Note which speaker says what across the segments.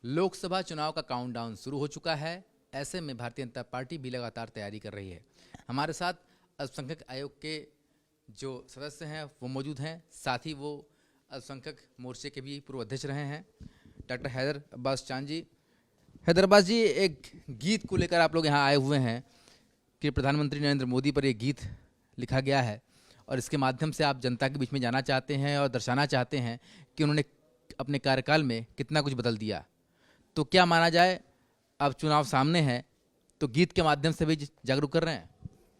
Speaker 1: लोकसभा चुनाव का काउंटडाउन शुरू हो चुका है। ऐसे में भारतीय जनता पार्टी भी लगातार तैयारी कर रही है। हमारे साथ अल्पसंख्यक आयोग के जो सदस्य हैं वो मौजूद हैं, साथ ही वो अल्पसंख्यक मोर्चे के भी पूर्व अध्यक्ष रहे हैं, डॉक्टर हैदर अब्बास चांद जी। हैदर अब्बास जी, एक गीत को लेकर आप लोग यहाँ आए हुए हैं कि प्रधानमंत्री नरेंद्र मोदी पर एक गीत लिखा गया है और इसके माध्यम से आप जनता के बीच में जाना चाहते हैं और दर्शाना चाहते हैं कि उन्होंने अपने कार्यकाल में कितना कुछ बदल दिया। तो क्या माना जाए, अब चुनाव सामने है तो गीत के माध्यम से भी जागरूक कर रहे हैं?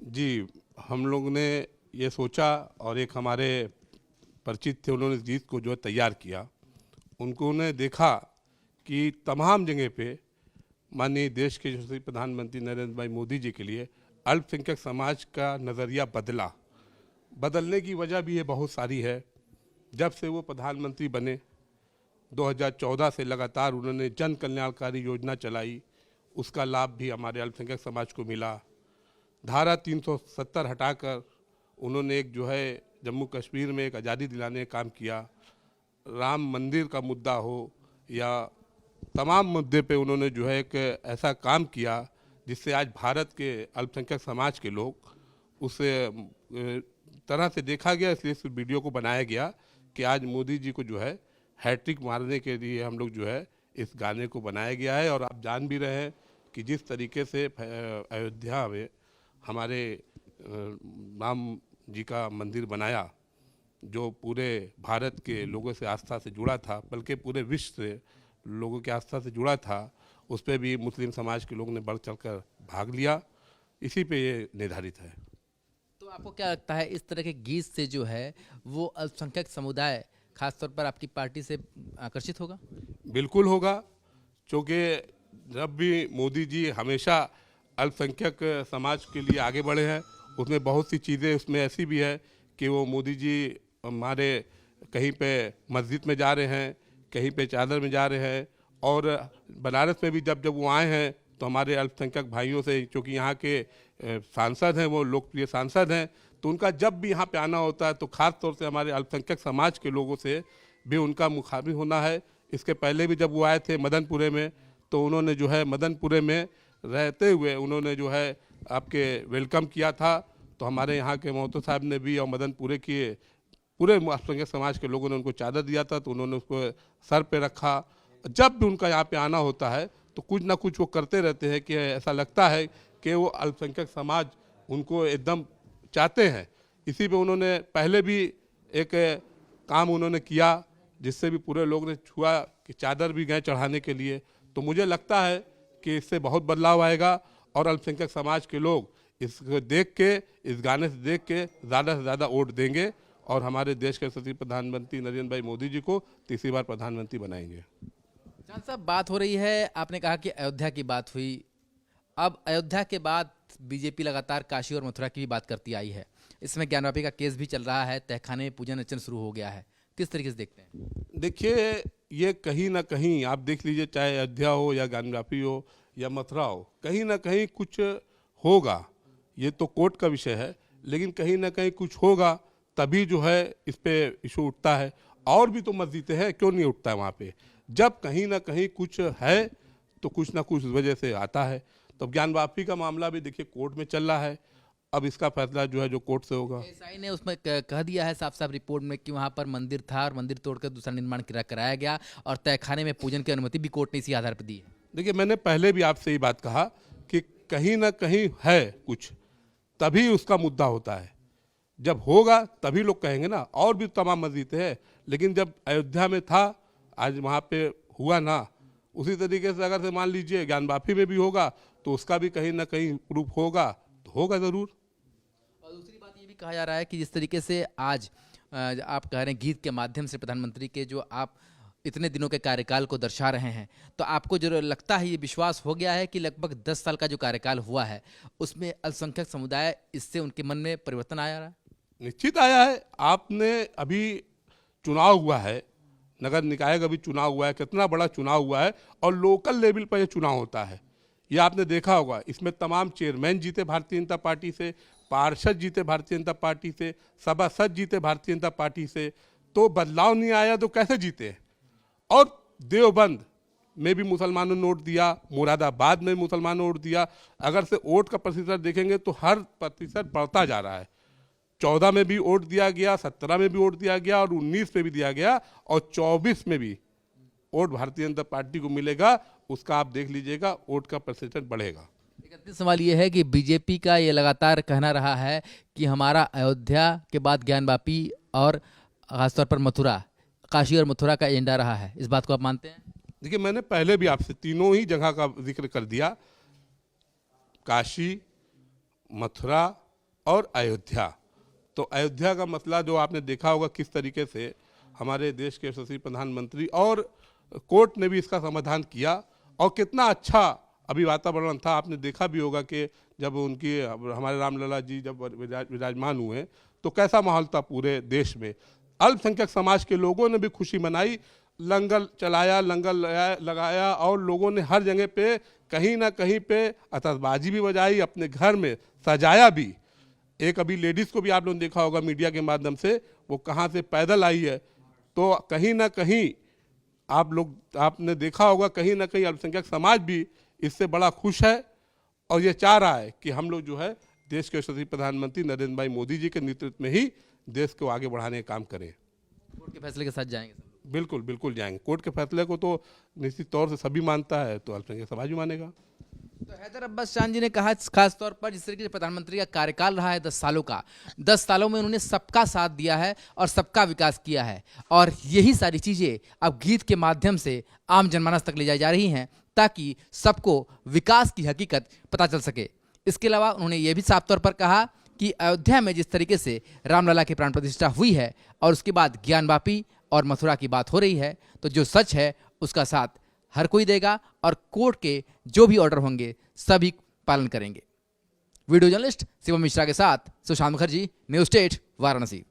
Speaker 2: जी, हम लोग ने ये सोचा और एक हमारे परिचित थे, उन्होंने इस गीत को जो है तैयार किया। उन्होंने देखा कि तमाम जगह पे माननीय देश के यशस्वी प्रधानमंत्री नरेंद्र भाई मोदी जी के लिए अल्पसंख्यक समाज का नज़रिया बदलने की वजह भी ये बहुत सारी है। जब से वो प्रधानमंत्री बने 2014 से लगातार उन्होंने जन कल्याणकारी योजना चलाई, उसका लाभ भी हमारे अल्पसंख्यक समाज को मिला। धारा 370 हटाकर उन्होंने एक जो है जम्मू कश्मीर में एक आज़ादी दिलाने का काम किया। राम मंदिर का मुद्दा हो या तमाम मुद्दे पे उन्होंने जो है एक ऐसा काम किया जिससे आज भारत के अल्पसंख्यक समाज के लोग उस तरह से देखा गया, इसलिए इस वीडियो को बनाया गया कि आज मोदी जी को जो है हैट्रिक मारने के लिए हम लोग जो है इस गाने को बनाया गया है। और आप जान भी रहे हैं कि जिस तरीके से अयोध्या में हमारे राम जी का मंदिर बनाया, जो पूरे भारत के लोगों से आस्था से जुड़ा था, बल्कि पूरे विश्व से लोगों की आस्था से जुड़ा था, उस पर भी मुस्लिम समाज के लोगों ने बढ़ चढ़कर भाग लिया। इसी पे ये निर्धारित है।
Speaker 1: तो आपको क्या लगता है, इस तरह के गीत से जो है वो अल्पसंख्यक समुदाय खासतौर पर आपकी पार्टी से आकर्षित होगा?
Speaker 2: बिल्कुल होगा, क्योंकि जब भी मोदी जी हमेशा अल्पसंख्यक समाज के लिए आगे बढ़े हैं, उसमें बहुत सी चीज़ें उसमें ऐसी भी है कि वो मोदी जी हमारे कहीं पे मस्जिद में जा रहे हैं, कहीं पे चादर में जा रहे हैं। और बनारस में भी जब वो आए हैं तो हमारे अल्पसंख्यक भाइयों से, क्योंकि यहाँ के सांसद हैं, वो लोकप्रिय सांसद हैं, तो उनका जब भी यहाँ पे आना होता है तो ख़ास तौर से हमारे अल्पसंख्यक समाज के लोगों से भी उनका मुखातिब होना है। इसके पहले भी जब वो आए थे मदनपुरे में, तो उन्होंने जो है मदनपुरे में रहते हुए उन्होंने जो है आपके वेलकम किया था। तो हमारे यहाँ के महतो साहब ने भी और मदनपुरे के पूरे अल्पसंख्यक समाज के लोगों ने उनको चादर दिया था, तो उन्होंने उसको सर पे रखा। जब भी उनका यहाँ पे आना होता है तो कुछ ना कुछ वो करते रहते हैं कि ऐसा लगता है कि वो अल्पसंख्यक समाज उनको एकदम चाहते हैं। इसी पे उन्होंने पहले भी एक काम उन्होंने किया जिससे भी पूरे लोग ने छुआ कि चादर भी गए चढ़ाने के लिए। तो मुझे लगता है कि इससे बहुत बदलाव आएगा और अल्पसंख्यक समाज के लोग इसको देख के, इस गाने से देख के ज़्यादा से ज़्यादा वोट देंगे और हमारे देश के यशस्वी प्रधानमंत्री नरेंद्र भाई मोदी जी को तीसरी बार प्रधानमंत्री बनाएंगे।
Speaker 1: चांद साहब, बात हो रही है, आपने कहा कि अयोध्या की बात हुई। अब अयोध्या के बाद बीजेपी लगातार काशी और मथुरा की भी बात करती आई है। इसमें ज्ञानवापी का केस भी चल रहा है, तहखाने में पूजन अर्चन शुरू हो गया है। किस तरीके से देखते हैं?
Speaker 2: देखिए, ये कहीं ना कहीं आप देख लीजिए, चाहे अयोध्या हो या ज्ञानवापी हो या मथुरा हो, कहीं ना कहीं कुछ होगा। ये तो कोर्ट का विषय है, लेकिन कहीं ना कहीं कुछ होगा तभी जो है इस पे इशू उठता है। और भी तो मस्जिदें हैं, क्यों नहीं उठता है वहाँ पे? जब कहीं ना कहीं कुछ है तो कुछ ना कुछ वजह से आता है। तो ज्ञानवापी का मामला भी देखिए कोर्ट में चल रहा है, अब इसका फैसला जो है जो कोर्ट से होगा।
Speaker 1: एसआई ने उसमें कह दिया है साफ साफ रिपोर्ट में कि वहाँ पर मंदिर था और मंदिर तोड़कर दूसरा निर्माण कराया गया और तहखाने में पूजन की अनुमति भी कोर्ट ने इसी आधार पर दी है।
Speaker 2: देखिए, मैंने पहले भी आपसे ये बात कहा कि कहीं ना कहीं है कुछ, तभी उसका मुद्दा होता है। जब होगा तभी लोग कहेंगे ना। और भी तमाम मस्जिदें हैं, लेकिन जब अयोध्या में था, आज वहाँ पे हुआ ना, उसी तरीके से अगर से मान लीजिए ज्ञानवापी में भी होगा तो उसका भी कहीं ना कहीं प्रूफ होगा, तो होगा ज़रूर।
Speaker 1: और दूसरी बात ये भी कहा जा रहा है कि जिस तरीके से आज आप कह रहे हैं गीत के माध्यम से प्रधानमंत्री के जो आप इतने दिनों के कार्यकाल को दर्शा रहे हैं, तो आपको जो लगता है, ये विश्वास हो गया है कि लगभग 10 साल का जो कार्यकाल हुआ है उसमें अल्पसंख्यक समुदाय, इससे उनके मन में परिवर्तन आया रहा है?
Speaker 2: निश्चित आया है। आपने अभी चुनाव हुआ है, नगर निकाय का भी चुनाव हुआ है, कितना बड़ा चुनाव हुआ है और लोकल लेवल पर यह चुनाव होता है, ये आपने देखा होगा। इसमें तमाम चेयरमैन जीते भारतीय जनता पार्टी से, पार्षद जीते भारतीय जनता पार्टी से, सभासद जीते भारतीय जनता पार्टी से। तो बदलाव नहीं आया तो कैसे जीते? और देवबंद में भी मुसलमानों ने वोट दिया, मुरादाबाद में मुसलमानों ने वोट दिया। अगर से वोट का प्रतिशत देखेंगे तो हर प्रतिशत बढ़ता जा रहा है। 14 में भी वोट दिया गया, 17 में भी वोट दिया गया और 19 में भी दिया गया और 24 में भी वोट भारतीय जनता पार्टी को मिलेगा। उसका आप देख लीजिएगा, वोट का प्रतिशत बढ़ेगा।
Speaker 1: एक अंतिम सवाल ये है कि बीजेपी का ये लगातार कहना रहा है कि हमारा अयोध्या के बाद ज्ञानवापी और खासतौर पर मथुरा, काशी और मथुरा का एजेंडा रहा है। इस बात को आप मानते हैं?
Speaker 2: देखिए, मैंने पहले भी आपसे तीनों ही जगह का जिक्र कर दिया, काशी, मथुरा और अयोध्या। तो अयोध्या का मसला जो आपने देखा होगा किस तरीके से हमारे देश के यशस्वी प्रधानमंत्री और कोर्ट ने भी इसका समाधान किया और कितना अच्छा अभी वातावरण था। आपने देखा भी होगा कि जब उनकी हमारे रामलला जी जब विराजमान हुए तो कैसा माहौल था पूरे देश में। अल्पसंख्यक समाज के लोगों ने भी खुशी मनाई, लंगर चलाया, लंगर लगाया और लोगों ने हर जगह पे कहीं ना कहीं पे आतिशबाजी भी बजाई, अपने घर में सजाया भी। एक अभी लेडीज़ को भी आप लोगों ने देखा होगा मीडिया के माध्यम से, वो कहाँ से पैदल आई है। तो कहीं ना कहीं आपने देखा होगा कहीं ना कहीं अल्पसंख्यक समाज भी इससे बड़ा खुश है और ये चाह रहा है कि हम लोग जो है देश के यशस्वी प्रधानमंत्री नरेंद्र भाई मोदी जी के नेतृत्व में ही देश को आगे बढ़ाने का काम करें।
Speaker 1: कोर्ट के फैसले के साथ जाएंगे सब?
Speaker 2: बिल्कुल बिल्कुल जाएंगे। कोर्ट के फैसले को तो निश्चित तौर से सभी मानता है, तो अल्पसंख्यक समाज भी मानेगा।
Speaker 1: तो हैदर अब्बास चांद जी ने कहा खास तौर पर जिस तरीके से प्रधानमंत्री का कार्यकाल रहा है 10 सालों का, 10 सालों में उन्होंने सबका साथ दिया है और सबका विकास किया है और यही सारी चीज़ें अब गीत के माध्यम से आम जनमानस तक ले जाई जा रही हैं ताकि सबको विकास की हकीकत पता चल सके। इसके अलावा उन्होंने ये भी साफ तौर पर कहा कि अयोध्या में जिस तरीके से रामलला की प्राण प्रतिष्ठा हुई है और उसके बाद ज्ञानवापी और मथुरा की बात हो रही है, तो जो सच है उसका साथ हर कोई देगा और कोर्ट के जो भी ऑर्डर होंगे सभी पालन करेंगे। वीडियो जर्नलिस्ट शिवम मिश्रा के साथ सुशांत मुखर्जी, न्यूज़ स्टेट, वाराणसी।